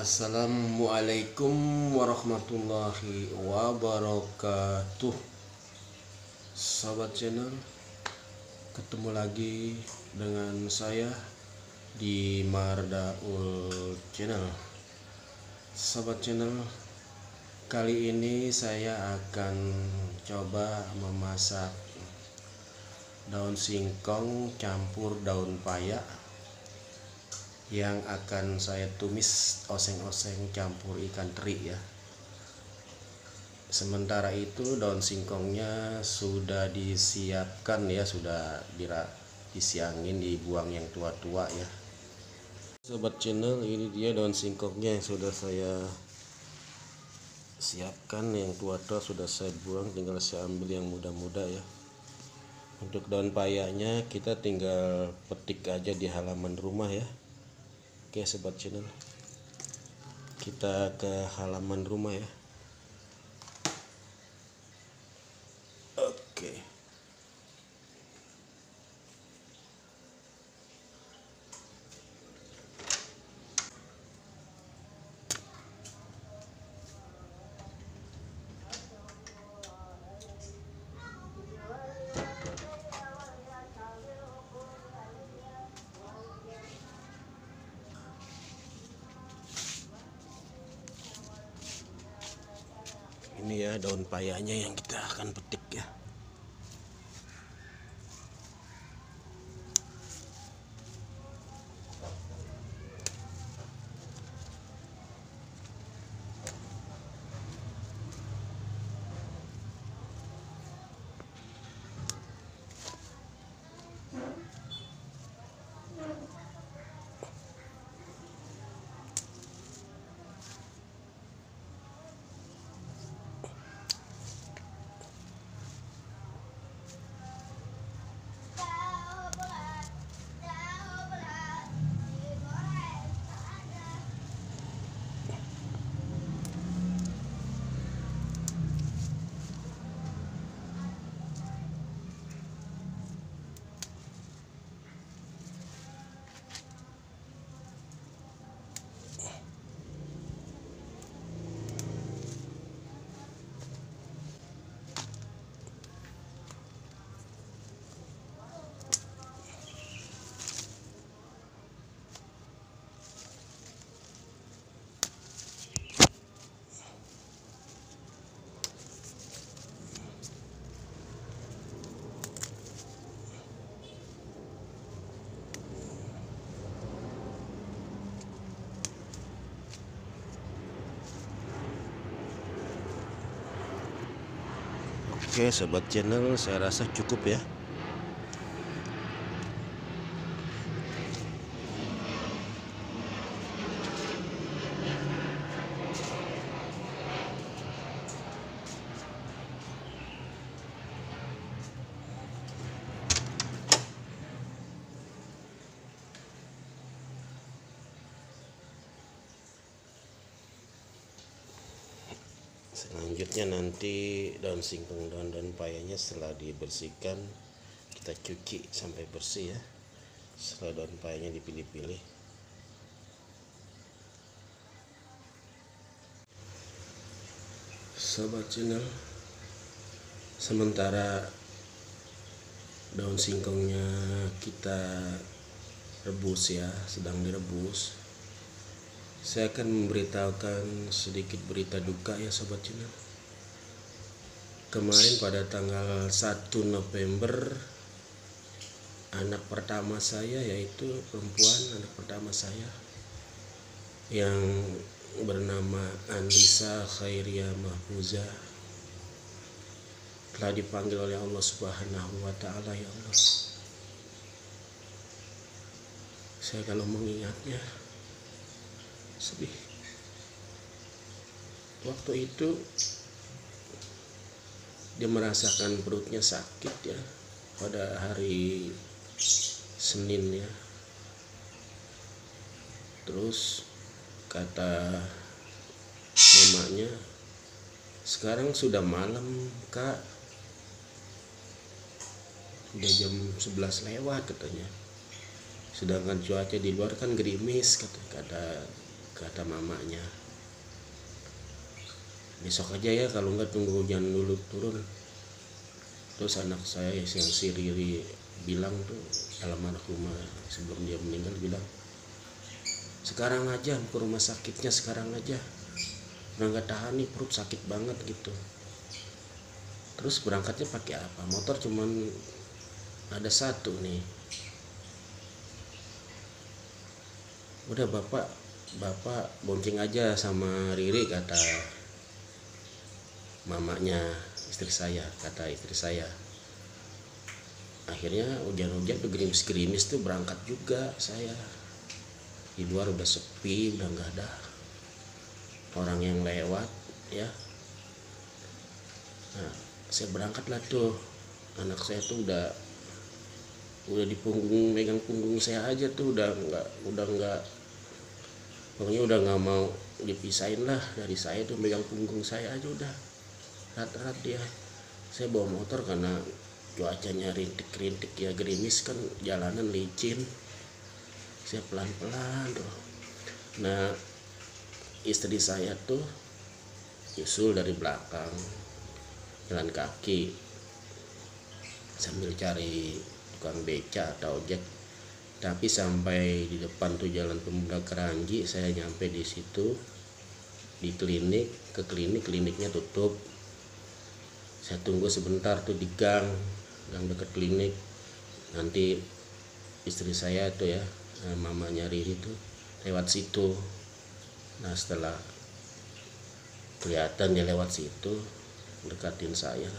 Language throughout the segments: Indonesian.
Assalamualaikum warahmatullahi wabarakatuh. Sahabat channel, ketemu lagi dengan saya di Mardaul Channel. Sahabat channel, kali ini saya akan coba memasak daun singkong campur daun paya yang akan saya tumis oseng-oseng campur ikan teri ya. Sementara itu daun singkongnya sudah disiapkan ya, sudah disiangin, dibuang yang tua-tua ya. Sobat channel, ini dia daun singkongnya yang sudah saya siapkan, yang tua-tua sudah saya buang, tinggal saya ambil yang muda-muda ya. Untuk daun payanya kita tinggal petik aja di halaman rumah ya. Oke sobat channel, kita ke halaman rumah ya. Oke, ini ya daun payanya yang kita akan petik ya. Oke sobat channel, saya rasa cukup ya. Selanjutnya nanti daun singkong dan daun payanya setelah dibersihkan kita cuci sampai bersih ya. Setelah daun payanya dipilih-pilih. Sobat channel, sementara daun singkongnya kita rebus ya, sedang direbus, saya akan memberitahukan sedikit berita duka ya sobat channel. Kemarin pada tanggal 1 November anak pertama saya, yaitu perempuan, anak pertama saya yang bernama Anissa Khairia Mahfuza telah dipanggil oleh Allah Subhanahu wa Ta'ala ya Allah. Saya kalau mengingatnya sedih. Waktu itu dia merasakan perutnya sakit ya, pada hari Senin ya. Terus kata mamanya, sekarang sudah malam kak, udah jam 11 lewat katanya, sedangkan cuaca di luar kan gerimis, kata kata mamanya. Besok aja ya, kalau nggak tunggu hujan dulu turun. Terus anak saya yang si Riri bilang tuh, almarhumah sebelum dia meninggal bilang, sekarang aja ke rumah sakitnya, sekarang aja, udah nggak tahan nih, perut sakit banget gitu. Terus berangkatnya pakai apa? Motor cuman ada satu nih. Udah bapak bonceng aja sama Riri, kata mamanya istri saya, kata istri saya. Akhirnya hujan-hujan tuh gerimis-gerimis tuh berangkat juga saya. Di luar udah sepi, udah nggak ada orang yang lewat ya. Nah, saya berangkat lah tuh. Anak saya tuh udah di punggung, megang punggung saya aja tuh, udah nggak pokoknya udah nggak mau dipisahin lah dari saya tuh, megang punggung saya aja udah rat-rat dia. Saya bawa motor karena cuacanya rintik-rintik ya, gerimis kan, jalanan licin. Saya pelan-pelan tuh. Nah, istri saya tuh nyusul dari belakang, jalan kaki sambil cari tukang beca atau ojek. Tapi sampai di depan tuh Jalan Pemuda Keranji, saya nyampe di situ di klinik, kliniknya tutup. Saya tunggu sebentar tuh di gang dekat klinik. Nanti istri saya tuh ya, mamanya Riri tuh lewat situ. Nah, setelah kelihatan dia lewat situ, dekatin saya,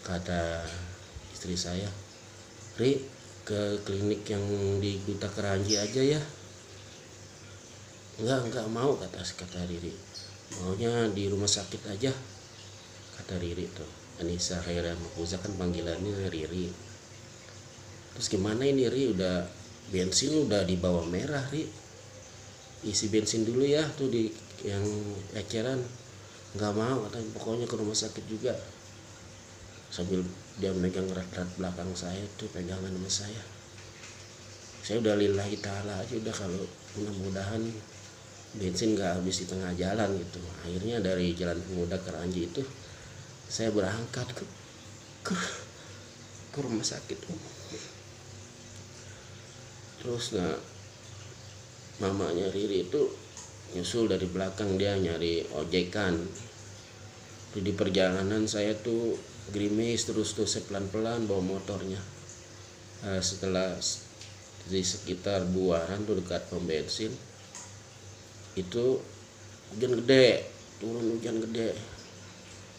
kata istri saya, "Ri, ke klinik yang di Kuta Keranji aja ya." Enggak mau, kata Riri. Maunya di rumah sakit aja, kata Riri tuh. Anissa Khaira Mafuza kan panggilannya Riri. Terus gimana ini Ri, udah bensin udah di bawah merah Ri, isi bensin dulu ya tuh di yang eceran. Enggak mau, katanya, pokoknya ke rumah sakit juga. Sambil dia megang erat-erat belakang saya tuh, pegangan sama saya. Saya udah lillahi ta'ala aja udah, kalau mudah-mudahan bensin gak habis di tengah jalan gitu. Akhirnya dari Jalan Pemuda Keranji itu saya berangkat ke rumah sakit. Terus nah, mamanya Riri itu nyusul dari belakang, dia nyari ojekan. Di perjalanan saya tuh gerimis terus tuh, saya pelan-pelan bawa motornya. Setelah di sekitar Buaran tuh dekat pom bensin itu hujan gede, turun hujan gede,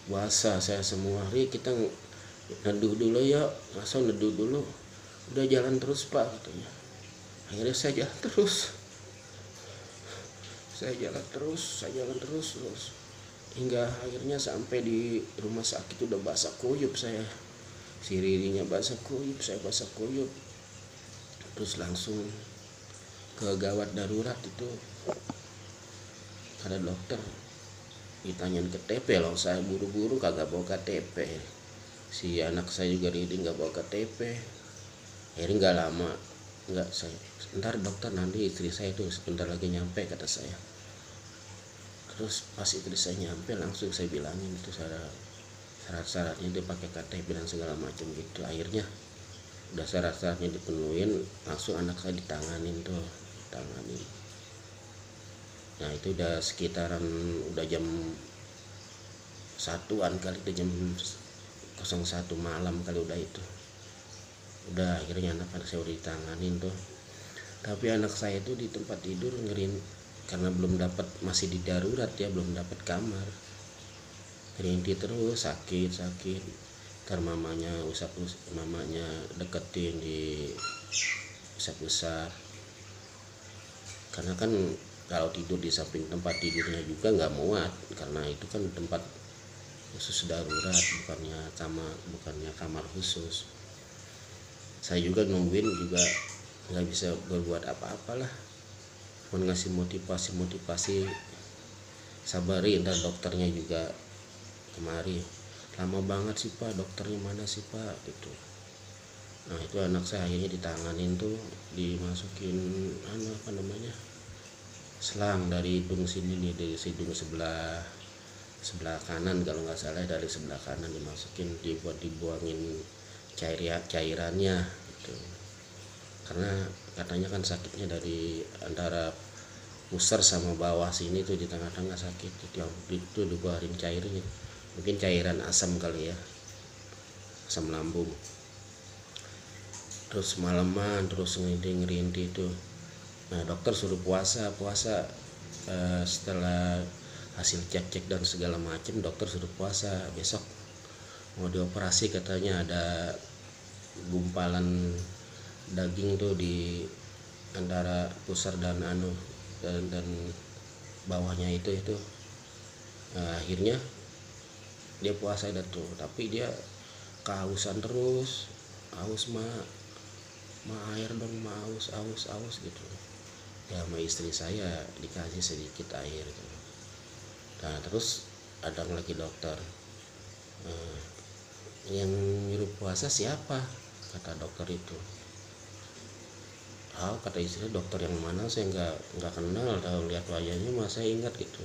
basah saya semua. Ri, kita neduh dulu ya, masa neduh dulu, udah jalan terus Pak, katanya. Akhirnya saya jalan terus hingga akhirnya sampai di rumah sakit udah basah kuyup saya. Si Ririnya basah kuyup, saya basah kuyup. Terus langsung ke gawat darurat itu, ada dokter ditanyain KTP loh. Saya buru-buru kagak bawa KTP. Si anak saya juga Riri nggak bawa KTP. Akhirnya nggak lama, saya sebentar dokter, nanti istri saya tuh sebentar lagi nyampe, kata saya. Terus pas istri saya nyampe langsung saya bilangin itu syarat-syaratnya dia pakai KTP dan segala macam gitu. Akhirnya udah syarat-syaratnya dipenuhin, langsung anak saya ditanganin. Nah itu udah sekitaran udah jam 1-an kali, udah jam 01 malam kali udah itu. Udah akhirnya anak saya udah ditanganin tuh. Tapi anak saya itu di tempat tidur ngerin, karena belum dapat, masih di darurat ya, belum dapat kamar. Ngerintih terus, sakit. Ntar mamanya deketin di usap-usap. Karena kan kalau tidur di samping tempat tidurnya juga nggak muat, karena itu kan tempat khusus darurat, bukannya kamar khusus. Saya juga nungguin juga nggak bisa berbuat apa-apalah, cuma ngasih motivasi, sabarin. Dan dokternya juga kemari, lama banget sih Pak, dokternya mana sih Pak gitu. Nah itu anak saya akhirnya ditanganin tuh, dimasukin selang dari hidung sini nih, dari hidung sebelah kanan kalau nggak salah, dari sebelah kanan dimasukin, dibuangin cairannya gitu. Karena katanya kan sakitnya dari antara pusar sama bawah sini tuh, di tengah-tengah sakit itu dibuarin cairnya, mungkin cairan asam kali ya, asam lambung. Terus malaman terus ngerintih itu. Nah dokter suruh puasa setelah hasil cek dan segala macam, dokter suruh puasa. Besok mau dioperasi katanya, ada gumpalan daging tuh di antara pusar dan dan bawahnya itu. Nah, akhirnya dia puasa tuh, tapi dia kehausan terus, haus air dong, aus gitu ya. Sama istri saya dikasih sedikit air gitu. Nah terus ada lagi dokter, yang nyuruh puasa siapa, kata dokter itu. Kata istri, dokter yang mana, saya nggak kenal, tahu lihat wajahnya mah saya ingat gitu.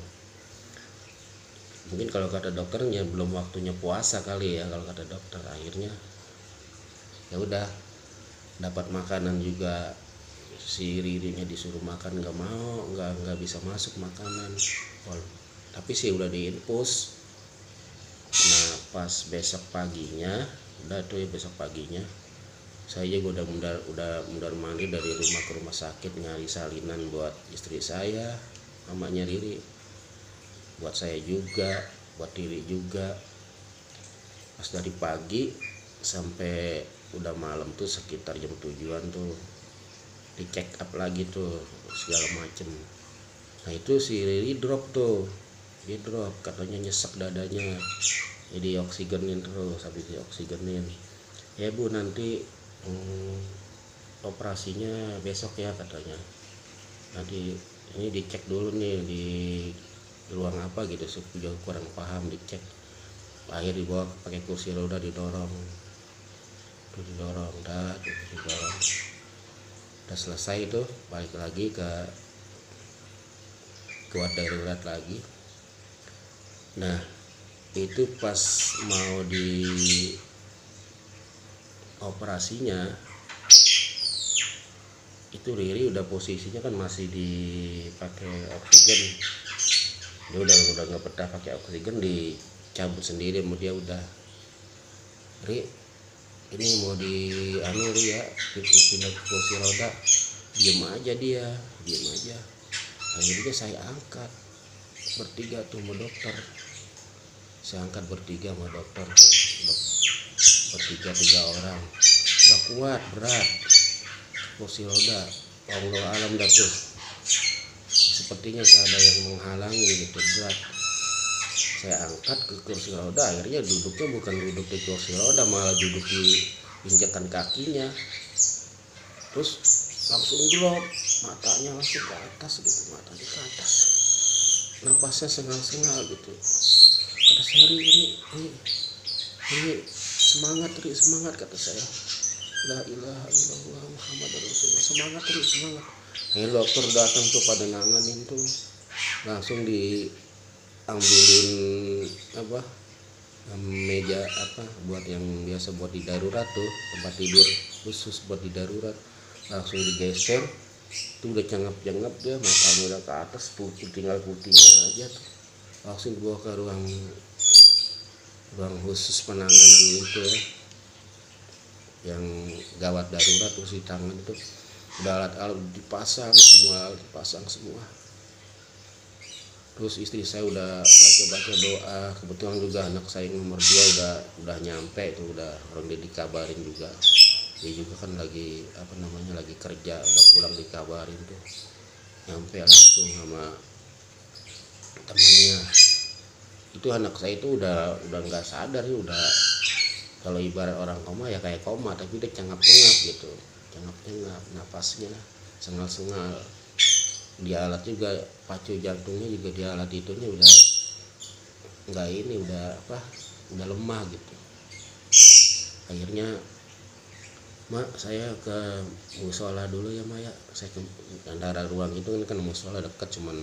Mungkin kalau kata dokternya belum waktunya puasa kali ya, kalau kata dokter. Akhirnya ya udah, dapat makanan juga, si Ririnya disuruh makan nggak mau, nggak bisa masuk makanan. Tapi sih udah diinfus. Nah pas besok paginya saya juga udah mundar mandir dari rumah ke rumah sakit, nyari salinan buat istri saya, mamanya Riri, buat saya juga, buat Riri juga. Pas dari pagi sampai udah malam tuh, sekitar jam 7-an tuh di check up lagi tuh segala macem. Nah itu si Riri dia drop, katanya nyesek dadanya, jadi oksigenin terus, habis dioksigenin. Ya bu, nanti operasinya besok ya katanya. Nanti ini dicek dulu nih di ruang apa gitu, juga kurang paham, dicek. Akhir dibawa pakai kursi roda, didorong. Udah selesai itu, balik lagi ke gawat darurat lagi. Nah itu pas mau di operasinya itu, Riri udah posisinya kan masih dipakai oksigen. Dia udah nggak betah pakai oksigen, dicabut sendiri sama dia. Udah, Ri ini mau Ri ya, pindah ke kursi roda. Diem aja. Akhirnya saya angkat bertiga tuh sama dokter. Bertiga tiga orang. Gak kuat, berat, kursi roda. Allah alam dah tuh, sepertinya ada yang menghalangi gitu, berat. Saya angkat ke kursi roda, akhirnya duduknya bukan duduk di kursi roda, malah duduk di injakan kakinya. Terus langsung drop, matanya langsung ke atas gitu, napasnya sengal-sengal gitu. Kata saya, ini semangat kata saya. La ilaha illallah Muhammad Rasulullah, semangat. Akhirnya dokter datang tuh pada nanganin tuh, langsung diambilin meja buat yang biasa buat di darurat tuh, tempat tidur khusus buat di darurat, langsung digeser. Itu udah cengap dia, matanya udah ke atas, tinggal putihnya aja tuh. Langsung dibawa ke ruang khusus penanganan itu ya, yang gawat darurat. Terus di tangan itu udah alat-alat dipasang semua. Terus istri saya udah baca doa. Kebetulan juga anak saya nomor 2 udah nyampe itu, udah orang dia dikabarin juga. Dia juga kan lagi lagi kerja, udah pulang dikabarin tuh. Nyampe langsung sama temennya. Itu anak saya itu udah nggak sadar ya, udah kalau ibarat orang koma ya kayak koma, tapi dia cengap-cengap gitu, napasnya sengal-sengal. Di alat juga, pacu jantungnya juga di alat itunya udah nggak udah lemah gitu. Akhirnya Mak, saya ke musola dulu ya Mak ya. Saya ke antara ruang itu kan musola dekat, cuman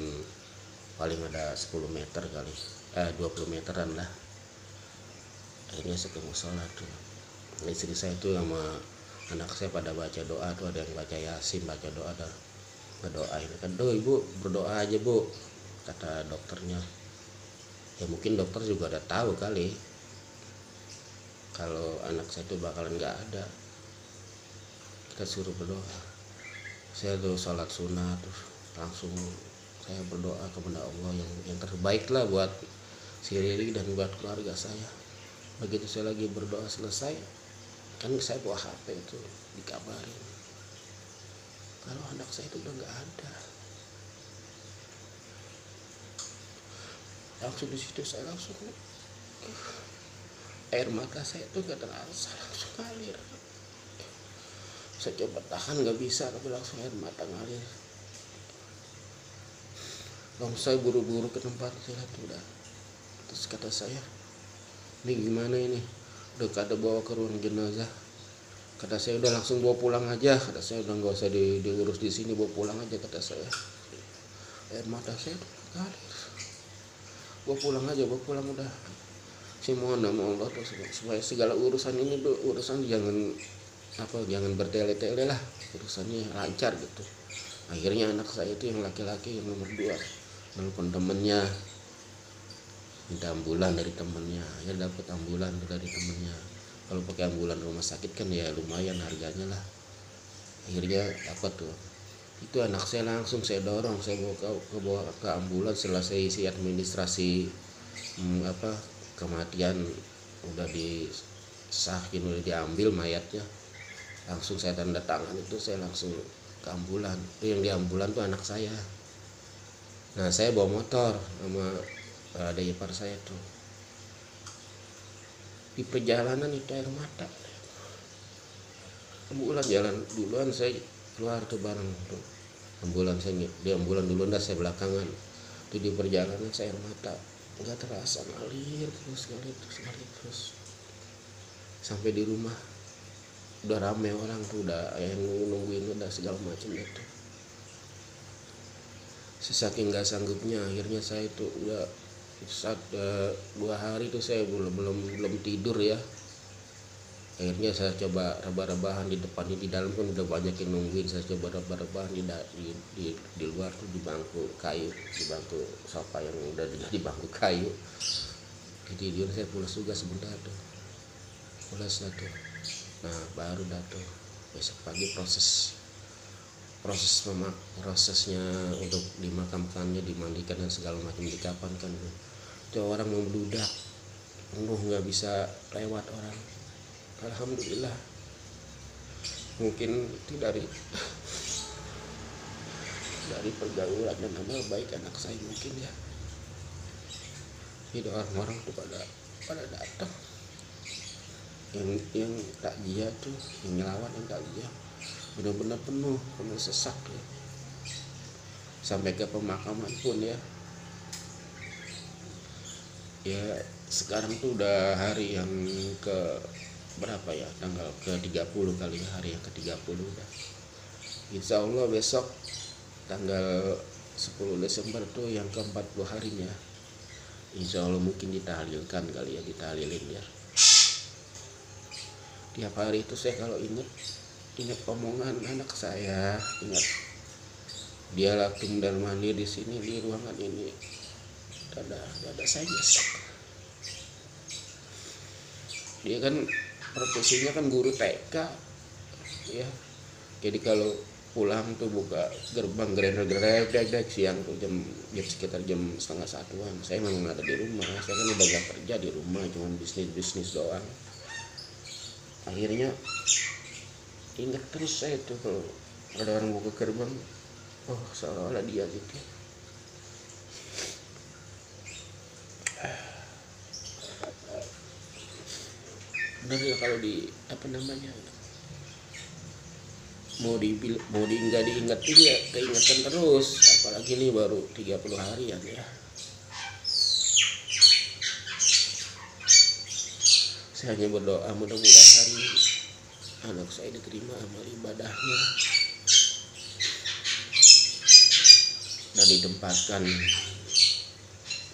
paling ada 10 meter kali, 20 meteran lah. Akhirnya saya ke musola tuh. Istri saya tuh sama anak saya pada baca doa tuh, ada yang baca Yasin, baca doa, ada berdoain kan. Doh ibu berdoa aja bu, kata dokternya. Ya mungkin dokter juga udah tahu kali kalau anak saya tuh bakalan nggak ada. Kita suruh berdoa. Saya tuh sholat sunat terus langsung saya berdoa kepada Allah yang terbaik lah buat si Riri dan buat keluarga saya. Begitu saya lagi berdoa selesai, kan saya bawa HP itu, dikabarin kalau anak saya itu udah nggak ada. Langsung di situ saya langsung air mata saya tuh gak terasa, langsung ngalir. Saya coba tahan nggak bisa, tapi langsung air mata ngalir. Langsung saya buru-buru ke tempat saya tuh udah. Terus kata saya, ini gimana ini? Udah kada bawa ke ruang jenazah. Kata saya udah langsung bawa pulang aja. Kata saya udah nggak usah diurus di sini, bawa pulang aja kata saya. Air mata saya tuh ngalir. Bawa pulang aja, bawa pulang udah. Saya mohon sama Allah tuh supaya segala urusan ini tuh urusan jangan bertele-tele lah, urusannya lancar gitu. Akhirnya anak saya itu yang laki-laki yang nomor 2 nelfon temennya, minta ambulan dari temennya. Ya dapat ambulan dari temennya. Kalau pakai ambulan rumah sakit kan ya lumayan harganya lah. Akhirnya dapat tuh. Itu anak saya langsung saya dorong, saya bawa ke ambulan. Setelah saya isi administrasi kematian, udah disahin, udah diambil mayatnya, langsung saya tanda tangan itu saya langsung ke ambulan. Itu yang di ambulan tuh anak saya. Nah saya bawa motor sama adik ipar saya tuh. Di perjalanan itu air mata. Ambulan jalan duluan, saya keluar tuh bareng tuh. Ambulan saya di ambulan duluan, dah saya belakangan. Itu di perjalanan saya air mata nggak terasa, ngalir terus. Sampai di rumah udah rame orang tuh, udah yang nungguin, udah segala macam itu. Saking nggak sanggupnya, akhirnya saya itu udah 2 hari tuh saya belum tidur ya. Akhirnya saya coba rebah-rebahan di depan, di dalam kan udah banyak yang nungguin. Saya coba rebah-rebahan di luar tuh, di bangku kayu, di bangku sofa yang udah di bangku kayu. Tidur saya pulas juga sebentar tuh, pulas tuh. Nah baru tuh besok pagi prosesnya untuk dimakamkannya, dimandikan dan segala macam, dikapankan tuh. Itu orang membludak penuh, nggak bisa lewat orang. Alhamdulillah, mungkin itu dari pergaulan dan amal baik anak saya mungkin ya. Jadi orang-orang tuh pada datang, yang takziah tuh, yang nyelawat, yang takziah benar-benar penuh sesak ya. Sampai ke pemakaman pun ya sekarang tuh udah hari yang ke berapa ya, tanggal ke-30 kali ya, hari yang ke-30 udah. Insya Allah besok tanggal 10 Desember tuh yang ke-40 harinya. Insya Allah mungkin ditahlilkan kali ya, ditahlilin ya. Tiap hari itu saya kalau ingat omongan anak saya, ingat dia waktu mundar mandir di sini, di ruangan ini, dada saya nyesek. Dia kan profesinya kan guru TK ya, jadi kalau pulang tuh buka gerbang gerek siang tuh jam sekitar jam 12:30-an. Saya memang ada di rumah, saya kan udah gak kerja di rumah, cuma bisnis doang. Akhirnya ingat terus saya tuh kalau ada orang buka gerbang, oh seolah-olah dia gitu. Bener ya, kalau mau nggak diingetin ya keingetan terus, apalagi ini baru 30 harian ya. Saya hanya berdoa mudah-mudahan anak saya diterima amal ibadahnya dan ditempatkan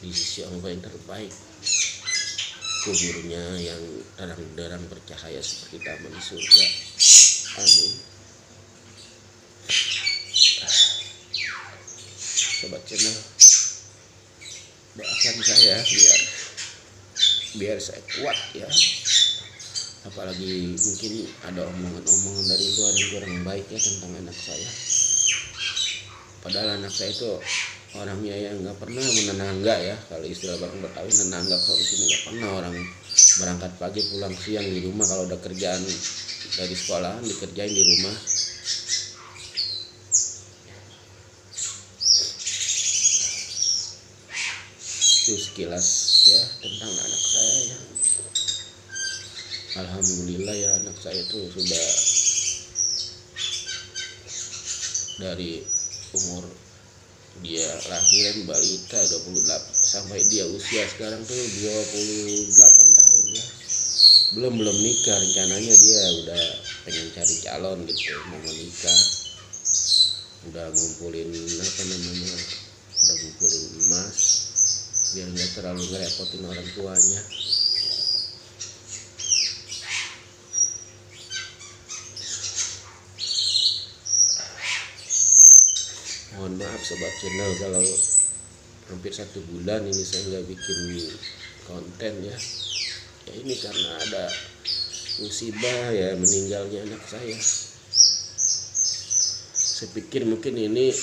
di sisi Allah yang terbaik, kuburnya yang terang-terang bercahaya seperti taman surga. Amin. Sobat channel, doakan saya biar saya kuat ya. Apalagi mungkin ada omongan-omongan dari luar yang kurang baik ya tentang anak saya. Padahal anak saya itu orangnya yang nggak pernah menenangga ya, kalau istilah orang Betawi menenangga. Kalau di sini nggak pernah, orang berangkat pagi pulang siang di rumah. Kalau ada kerjaan dari sekolahan dikerjain di rumah. Itu sekilas ya tentang anak saya ya. Alhamdulillah ya, anak saya itu sudah dari umur dia lahiran balita 28 sampai dia usia sekarang tuh 28 tahun ya. Belum nikah, rencananya dia udah pengen cari calon gitu, mau menikah. Udah ngumpulin udah ngumpulin emas biar nggak terlalu ngerepotin orang tuanya. Mohon maaf sobat channel kalau hampir 1 bulan ini saya nggak bikin konten ya. Ya ini karena ada musibah ya, meninggalnya anak saya. Saya pikir mungkin ini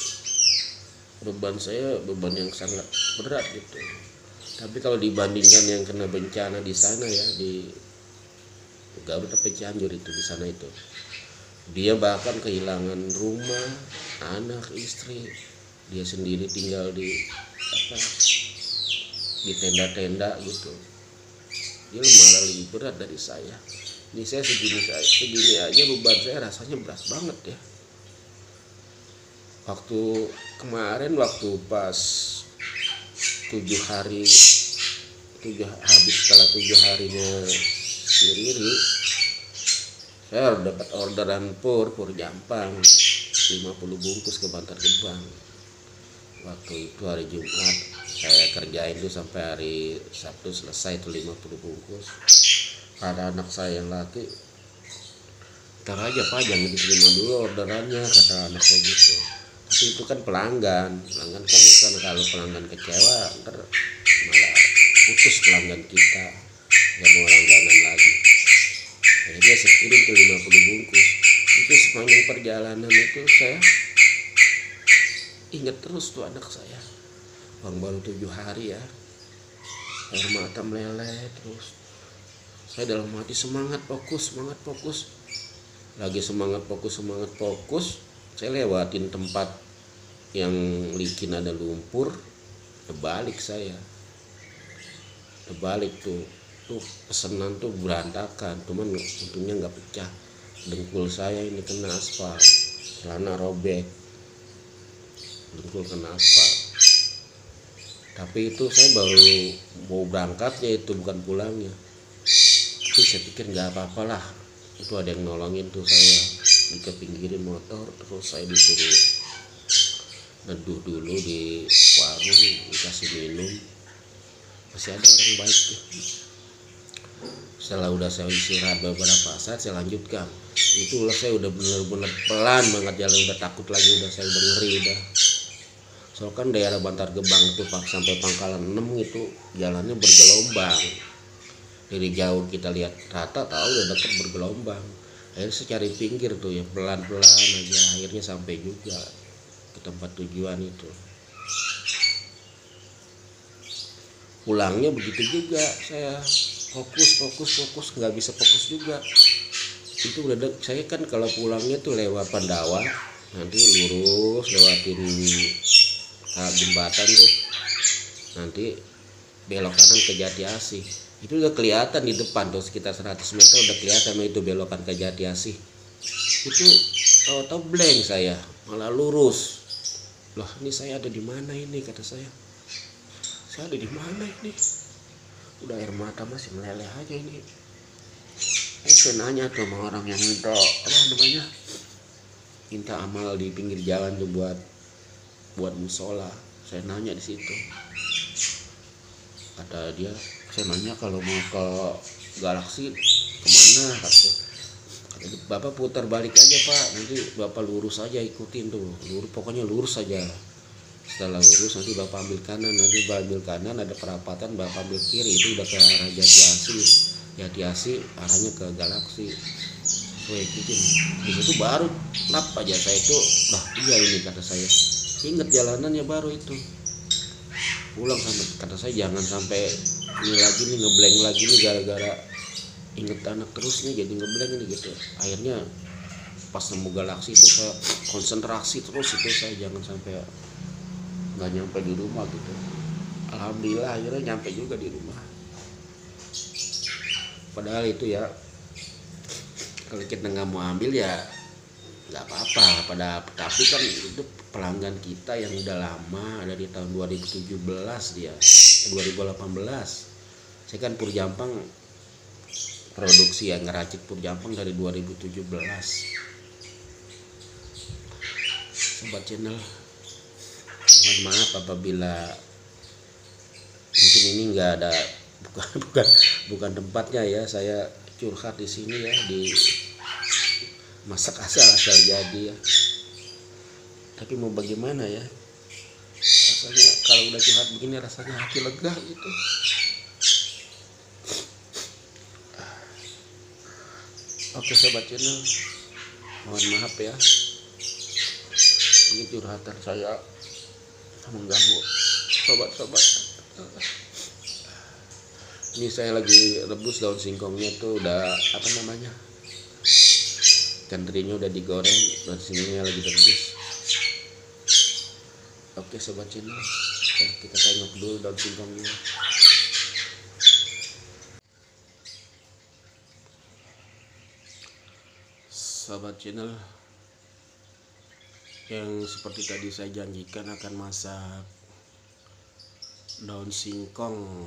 beban saya beban yang sangat berat gitu. Tapi kalau dibandingkan yang kena bencana di sana ya, di Garut atau Cianjur itu, di sana itu, dia bahkan kehilangan rumah, anak, istri. Dia sendiri tinggal di tenda-tenda gitu. Dia malah lebih berat dari saya. Ini saya segini aja beban saya rasanya berat banget ya. Waktu kemarin pas 7 hari habis, setelah 7 harinya si Riri, saya dapat orderan pur Jampang 50 bungkus ke Bantar Gebang. Waktu itu hari Jumat, saya kerjain itu sampai hari Sabtu selesai itu 50 bungkus. Kata anak saya yang laki, ntar aja Pak, jangan diterima dulu orderannya, kata anak saya gitu. Tapi itu kan pelanggan kan kalau pelanggan kecewa ntar malah putus pelanggan kita, nggak mau langganan lagi. Akhirnya saya kirim ke 50 bungkus. Itu sepanjang perjalanan itu saya ingat terus tuh anak saya. Baru 7 hari ya, air mata meleleh terus. Saya dalam hati semangat fokus. Lagi semangat fokus, saya lewatin tempat yang licin ada lumpur, terbalik tuh pesanan tuh berantakan, cuman untungnya nggak pecah. Dengkul saya ini kena aspal, celana robek, dengkul kena aspal. Tapi itu saya baru mau berangkatnya, itu bukan pulangnya. Tapi saya pikir nggak apa-apalah, itu ada yang nolongin tuh saya, dikepinggirin motor, terus saya disuruh neduh dulu di warung, dikasih minum. Masih ada orang baik tuh. Setelah udah saya istirahat beberapa saat, saya lanjutkan. Itulah saya udah bener-bener pelan banget jalan, udah takut lagi, saya udah ngeri dah. Soalnya kan daerah Bantar Gebang itu sampai Pangkalan 6 itu jalannya bergelombang. Dari jauh kita lihat rata, tahu udah deket bergelombang. Akhirnya saya cari pinggir tuh ya, pelan-pelan aja. Akhirnya sampai juga ke tempat tujuan itu. Pulangnya begitu juga, saya fokus, nggak bisa fokus juga. Itu udah saya kan kalau pulangnya tuh lewat Pandawa, nanti lurus lewatin jembatan tuh, nanti belok kanan ke Jati Asih. Itu udah kelihatan di depan tuh, sekitar 100 meter udah kelihatan itu belokan ke Jati Asih. Itu tahu blank saya, malah lurus. Loh, ini saya ada di mana ini, kata saya. Saya ada di mana ini? Udah air mata masih meleleh aja ini. Saya nanya tuh sama orang yang minta apa namanya, minta amal di pinggir jalan tuh buat musola. Saya nanya di situ, kata dia, saya nanya kalau mau ke Galaksi kemana, kata bapak putar balik aja pak, nanti bapak lurus aja, ikutin tuh lurus, pokoknya lurus aja. Setelah lurus nanti bapak ambil kanan, nanti bapak ambil kanan ada perapatan, bapak ambil kiri, itu udah ke arah Jati Asih arahnya ke Galaksi. Gue ikutin di situ baru lap aja saya tuh, lah iya ini kata saya, inget jalanannya baru itu pulang. Sama kata saya jangan sampai ini lagi nih, ngeblank lagi nih, gara-gara inget anak terus nih jadi ngeblank nih gitu. Akhirnya pas nemu Galaksi itu saya konsentrasi terus, itu saya jangan sampai nggak nyampe di rumah gitu. Alhamdulillah akhirnya nyampe juga di rumah. Padahal itu ya, kalau kita nggak mau ambil ya nggak apa-apa. Tapi kan itu pelanggan kita yang udah lama, dari tahun 2017 dia, 2018. Saya kan Purjampang, produksi yang ngeracik Purjampang dari 2017. Sobat channel, mohon maaf apabila mungkin ini nggak ada, bukan tempatnya ya saya curhat di sini ya, di masak asal jadi ya. Tapi mau bagaimana ya, rasanya kalau udah curhat begini rasanya hati lega gitu. Oke sobat channel, mohon maaf ya, ini curhatan saya mengganggu sobat-sobat. Ini saya lagi rebus daun singkongnya tuh, udah apa namanya, ikan terinya udah digoreng, daun singkongnya lagi direbus. Oke sobat channel, ya, kita tengok dulu daun singkongnya. Sobat channel, yang seperti tadi saya janjikan akan masak daun singkong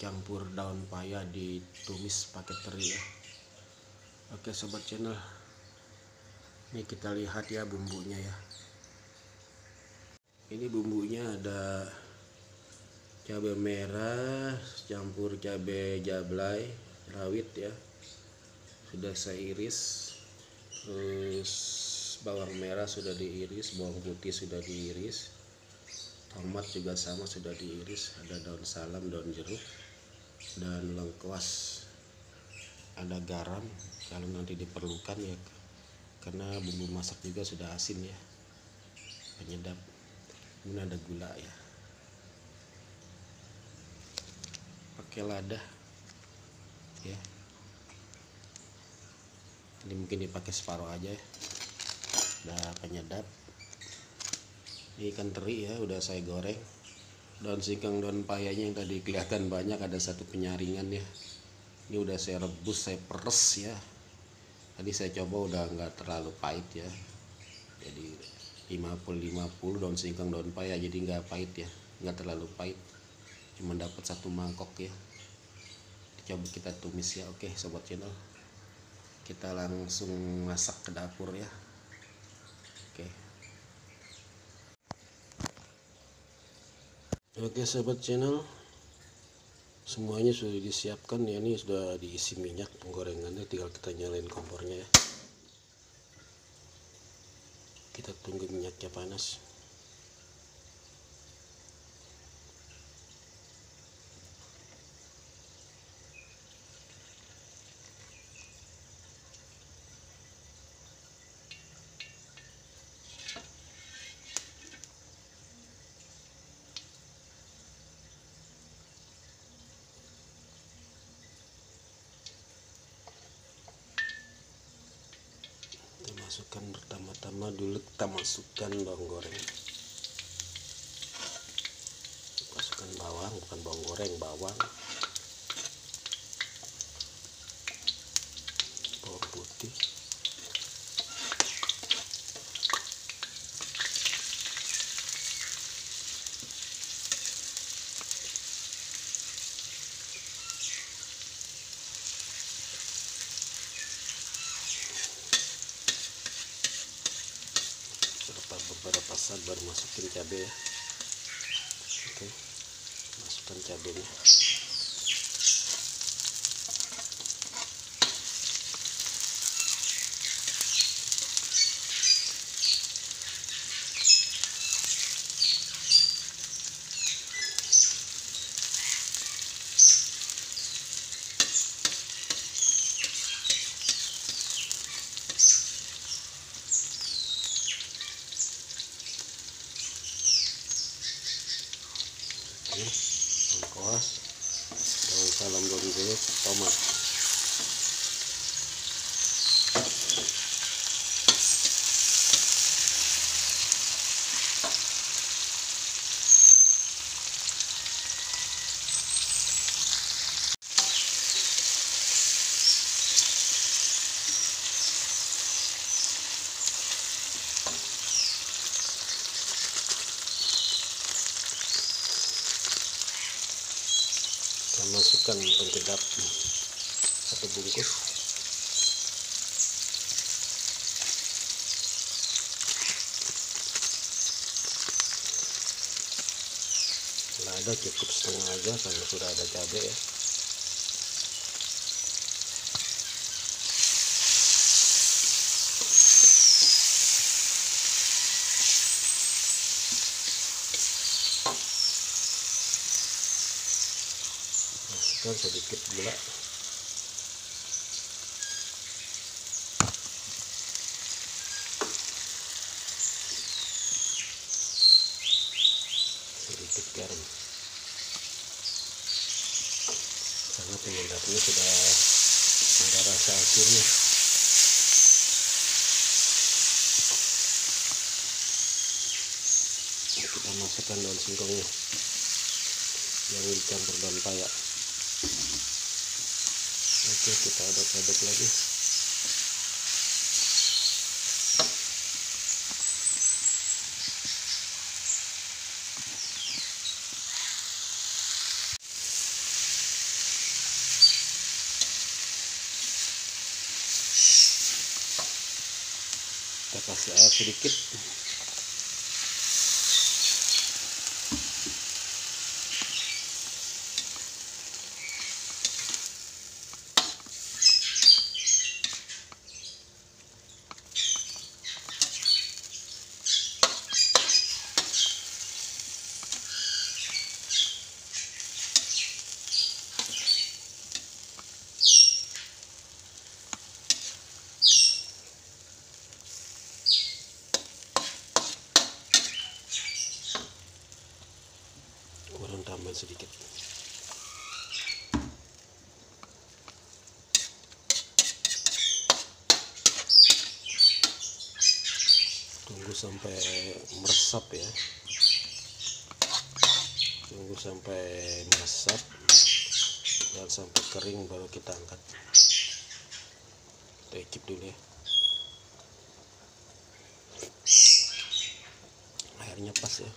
campur daun paya ditumis pakai teri ya. Oke sobat channel, ini kita lihat ya bumbunya ya. Ini bumbunya ada cabai merah campur cabai jablay rawit ya, sudah saya iris. Terus bawang merah sudah diiris, bawang putih sudah diiris, tomat juga sama sudah diiris, ada daun salam, daun jeruk, dan lengkuas, ada garam kalau nanti diperlukan ya, karena bumbu masak juga sudah asin ya, penyedap. Kemudian ada gula ya, pakai lada ya, ini mungkin dipakai separuh aja ya. Udah penyedap. Ini ikan teri ya, udah saya goreng. Daun singkong, daun payanya yang tadi kelihatan banyak, ada satu penyaringan ya, ini udah saya rebus, saya peres ya. Tadi saya coba udah nggak terlalu pahit ya, jadi 50-50 daun singkong daun paya, jadi nggak pahit ya, nggak terlalu pahit, cuma dapat satu mangkok ya. Coba kita tumis ya. Oke sobat channel, kita langsung masak ke dapur ya. Oke sobat channel, semuanya sudah disiapkan ya, ini sudah diisi minyak penggorengannya, tinggal kita nyalain kompornya ya. Kita tunggu minyaknya panas. Masukkan pertama-tama dulu, kita masukkan bawang goreng, masukkan bawang, bukan bawang goreng, bawang putih, meresap baru masukin cabai ya. Oke, masukkan cabainya. Lengkuas, daun salam, daun jeruk, tomat. Kita masukkan penyedap 1 bungkus. Lada cukup setengah aja karena sudah ada cabai ya. Masukkan sedikit gula. Sedikit garam. Karena penyedapnya sudah ada rasa asinnya. Kita masukkan daun singkongnya yang dicampur daun paya. Oke, kita aduk-aduk lagi. Kita kasih air sedikit. Kurang tambahin sedikit. Tunggu sampai meresap ya. Tunggu sampai meresap dan sampai kering baru kita angkat. Kita icip dulu ya. Airnya pas ya.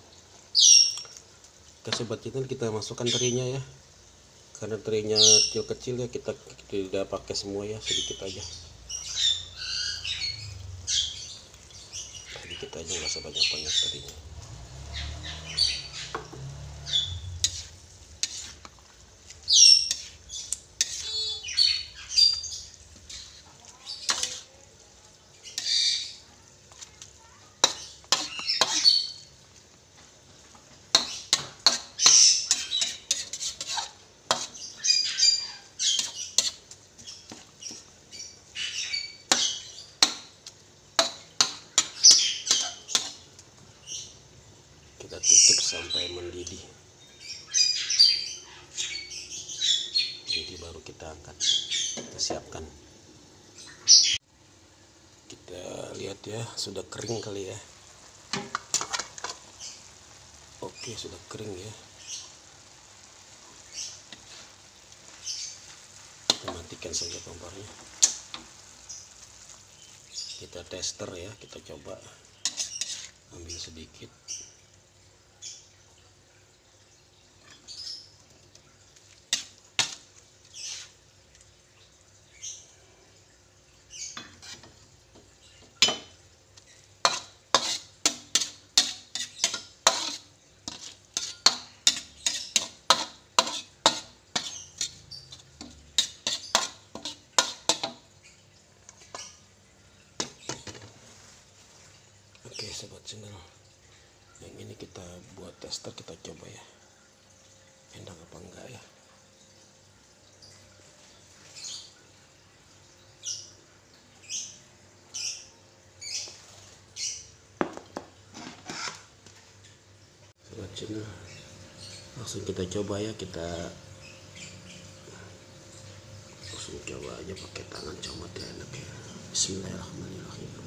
Sobat channel, kita masukkan terinya ya, karena terinya kecil-kecil ya, kita tidak pakai semua ya, sedikit aja nggak usah banyak-banyak terinya. Kita tutup sampai mendidih. Jadi baru kita angkat, kita siapkan. Kita lihat ya, sudah kering kali ya. Oke, sudah kering ya. Kita matikan saja kompornya. Kita tester ya, kita coba ambil sedikit. Oke sobat channel, yang ini kita buat tester, kita coba ya, enak apa enggak ya. Sobat channel, langsung kita coba ya, kita langsung coba aja pakai tangan, comot ya, enak ya. Bismillahirrahmanirrahim.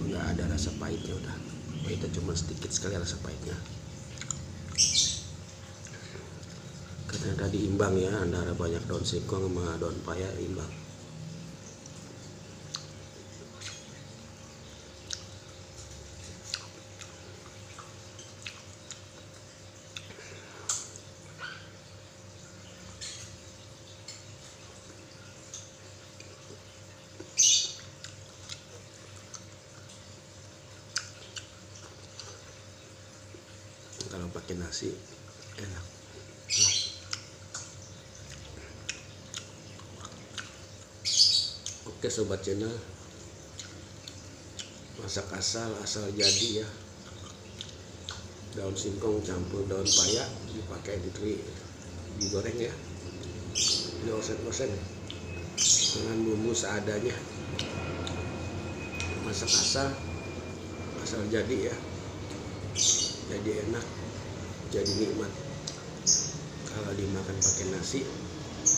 Nggak ada rasa pahitnya, udah pahitnya cuma sedikit sekali rasa pahitnya, karena tadi imbang ya, antara banyak daun singkong sama daun paya, imbang. Kalau pakai nasi enak. Oke sobat channel, masak asal jadi ya. Daun singkong campur daun paya dipakai digoreng ya, diosen-osen dengan bumbu seadanya. Masak asal jadi ya, jadi enak, jadi nikmat. Kalau dimakan pakai nasi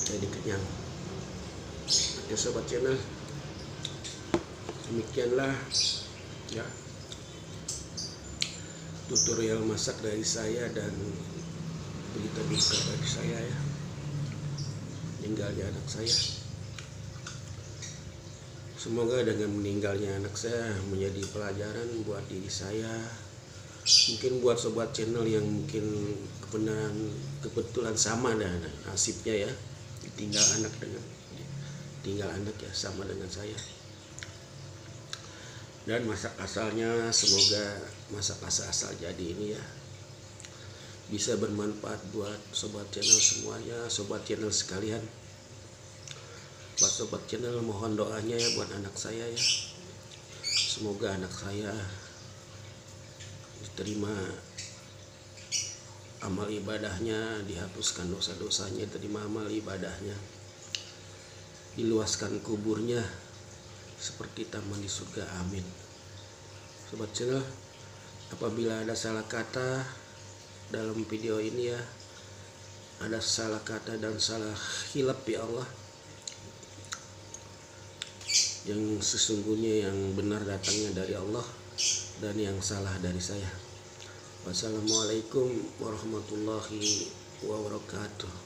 jadi kenyang. Ya sobat channel, demikianlah ya tutorial masak dari saya dan berita duka dari saya ya, meninggalnya anak saya. Semoga dengan meninggalnya anak saya menjadi pelajaran buat diri saya, mungkin buat sobat channel yang mungkin kebetulan sama dan nasibnya ya, tinggal anak ya, sama dengan saya. Dan masak asalnya, semoga masak asal jadi ini ya bisa bermanfaat buat sobat channel semuanya, sobat channel sekalian. Buat sobat channel mohon doanya ya buat anak saya ya, semoga anak saya diterima amal ibadahnya, dihapuskan dosa-dosanya, terima amal ibadahnya, diluaskan kuburnya seperti taman di surga, amin. Sobat channel, apabila ada salah kata dalam video ini ya, ada salah kata dan salah hilap ya Allah, yang sesungguhnya yang benar datangnya dari Allah dan yang salah dari saya. Wassalamualaikum warahmatullahi wabarakatuh.